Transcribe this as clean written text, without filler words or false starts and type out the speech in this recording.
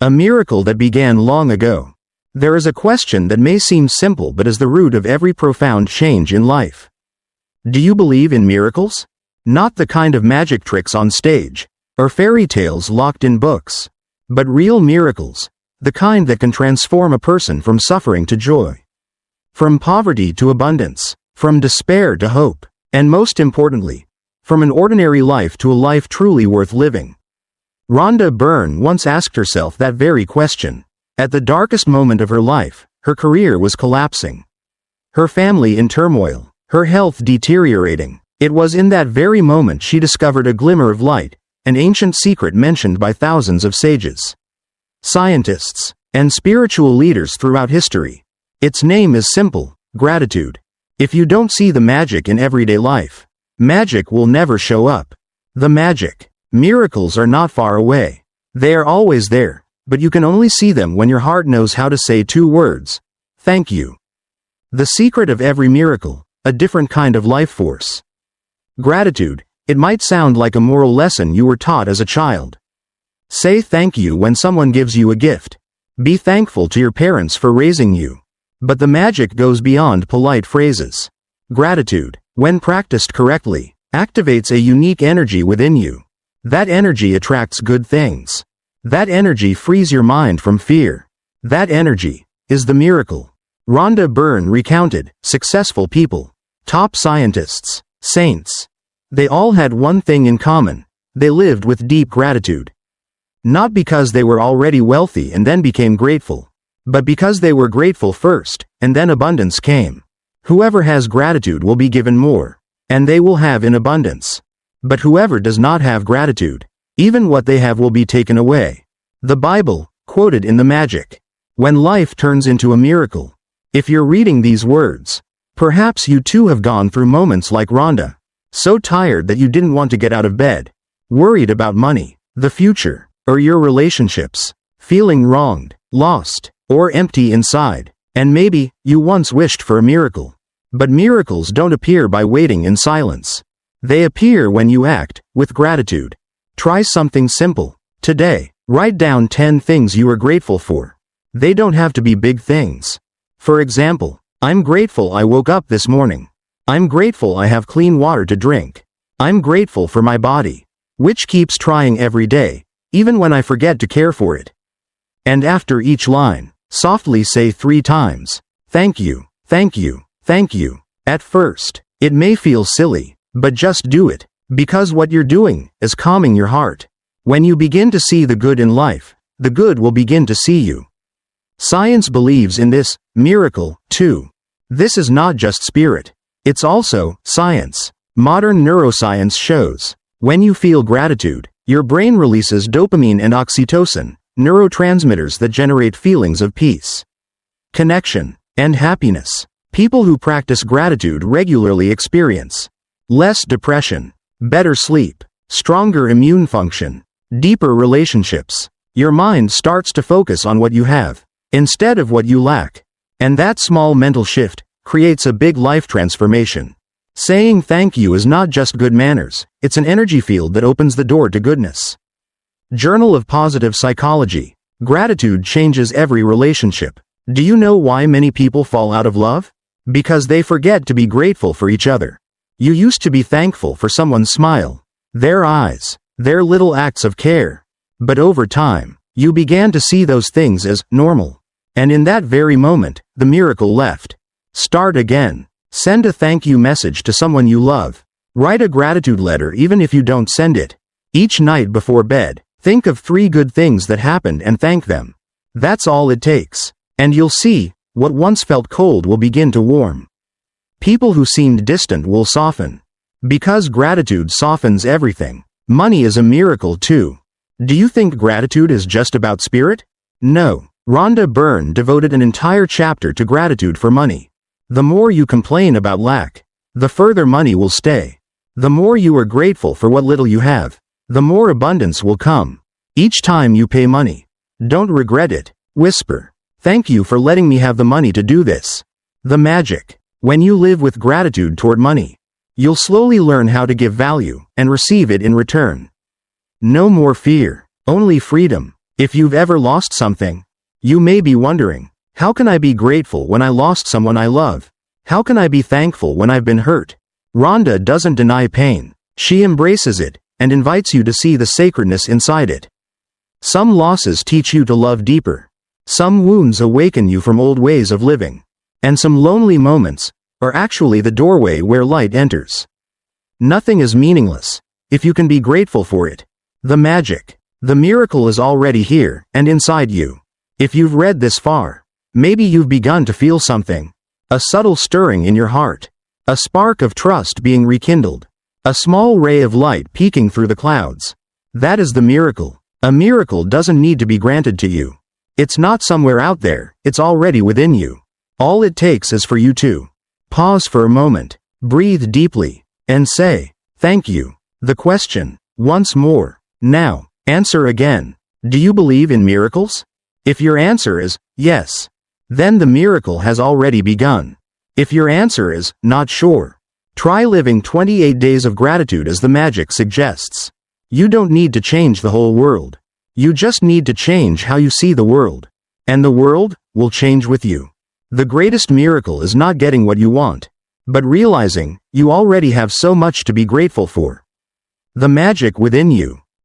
A miracle that began long ago. There is a question that may seem simple but is the root of every profound change in life. Do you believe in miracles? Not the kind of magic tricks on stage, or fairy tales locked in books, but real miracles, the kind that can transform a person from suffering to joy, from poverty to abundance, from despair to hope, and most importantly, from an ordinary life to a life truly worth living. Rhonda Byrne once asked herself that very question. At the darkest moment of her life, her career was collapsing, her family in turmoil, her health deteriorating. It was in that very moment she discovered a glimmer of light, an ancient secret mentioned by thousands of sages, scientists, and spiritual leaders throughout history. Its name is simple: gratitude. If you don't see the magic in everyday life, magic will never show up. The magic, miracles are not far away. They are always there, but you can only see them when your heart knows how to say 2 words: thank you. The secret of every miracle, a different kind of life force. Gratitude. It might sound like a moral lesson you were taught as a child. Say thank you when someone gives you a gift. Be thankful to your parents for raising you. But the magic goes beyond polite phrases. Gratitude, when practiced correctly, activates a unique energy within you. That energy attracts good things. That energy frees your mind from fear. That energy is the miracle. Rhonda Byrne recounted successful people, top scientists, saints. They all had one thing in common: they lived with deep gratitude. Not because they were already wealthy and then became grateful, but because they were grateful first, and then abundance came. Whoever has gratitude will be given more, and they will have in abundance. But whoever does not have gratitude, even what they have will be taken away. The Bible, quoted in the magic. When life turns into a miracle. If you're reading these words, perhaps you too have gone through moments like Rhonda. So tired that you didn't want to get out of bed. Worried about money, the future, or your relationships. Feeling wronged, lost, or empty inside. And maybe, you once wished for a miracle. But miracles don't appear by waiting in silence. They appear when you act, with gratitude. Try something simple. Today, write down 10 things you are grateful for. They don't have to be big things. For example, I'm grateful I woke up this morning. I'm grateful I have clean water to drink. I'm grateful for my body, which keeps trying every day, even when I forget to care for it. And after each line, softly say 3 times, thank you, thank you, thank you. At first, it may feel silly, but just do it, because what you're doing is calming your heart. When you begin to see the good in life, the good will begin to see you. Science believes in this miracle, too. This is not just spirit. It's also science. Modern neuroscience shows, when you feel gratitude, your brain releases dopamine and oxytocin, neurotransmitters that generate feelings of peace, connection, and happiness. People who practice gratitude regularly experience less depression, better sleep, stronger immune function, deeper relationships. Your mind starts to focus on what you have, instead of what you lack. And that small mental shift creates a big life transformation. Saying thank you is not just good manners, it's an energy field that opens the door to goodness. Journal of Positive Psychology. Gratitude changes every relationship. Do you know why many people fall out of love? Because they forget to be grateful for each other. You used to be thankful for someone's smile, their eyes, their little acts of care. But over time, you began to see those things as normal. And in that very moment, the miracle left. Start again. Send a thank you message to someone you love. Write a gratitude letter even if you don't send it. Each night before bed, think of 3 good things that happened and thank them. That's all it takes. And you'll see, what once felt cold will begin to warm. People who seemed distant will soften. Because gratitude softens everything. Money is a miracle too. Do you think gratitude is just about spirit? No. Rhonda Byrne devoted an entire chapter to gratitude for money. The more you complain about lack, the further money will stay. The more you are grateful for what little you have, the more abundance will come. Each time you pay money, don't regret it. Whisper, thank you for letting me have the money to do this. The magic. When you live with gratitude toward money, you'll slowly learn how to give value and receive it in return. No more fear, only freedom. If you've ever lost something, you may be wondering, how can I be grateful when I lost someone I love? How can I be thankful when I've been hurt? Rhonda doesn't deny pain. She embraces it, and invites you to see the sacredness inside it. Some losses teach you to love deeper. Some wounds awaken you from old ways of living. And some lonely moments are actually the doorway where light enters. Nothing is meaningless if you can be grateful for it. The magic, the miracle is already here and inside you. If you've read this far, maybe you've begun to feel something. A subtle stirring in your heart. A spark of trust being rekindled. A small ray of light peeking through the clouds. That is the miracle. A miracle doesn't need to be granted to you. It's not somewhere out there, it's already within you. All it takes is for you to pause for a moment, breathe deeply, and say, thank you. The question, once more, now, answer again. Do you believe in miracles? If your answer is, yes, then the miracle has already begun. If your answer is, not sure, try living 28 days of gratitude as the magic suggests. You don't need to change the whole world. You just need to change how you see the world. And the world will change with you. The greatest miracle is not getting what you want, but realizing you already have so much to be grateful for. The magic within you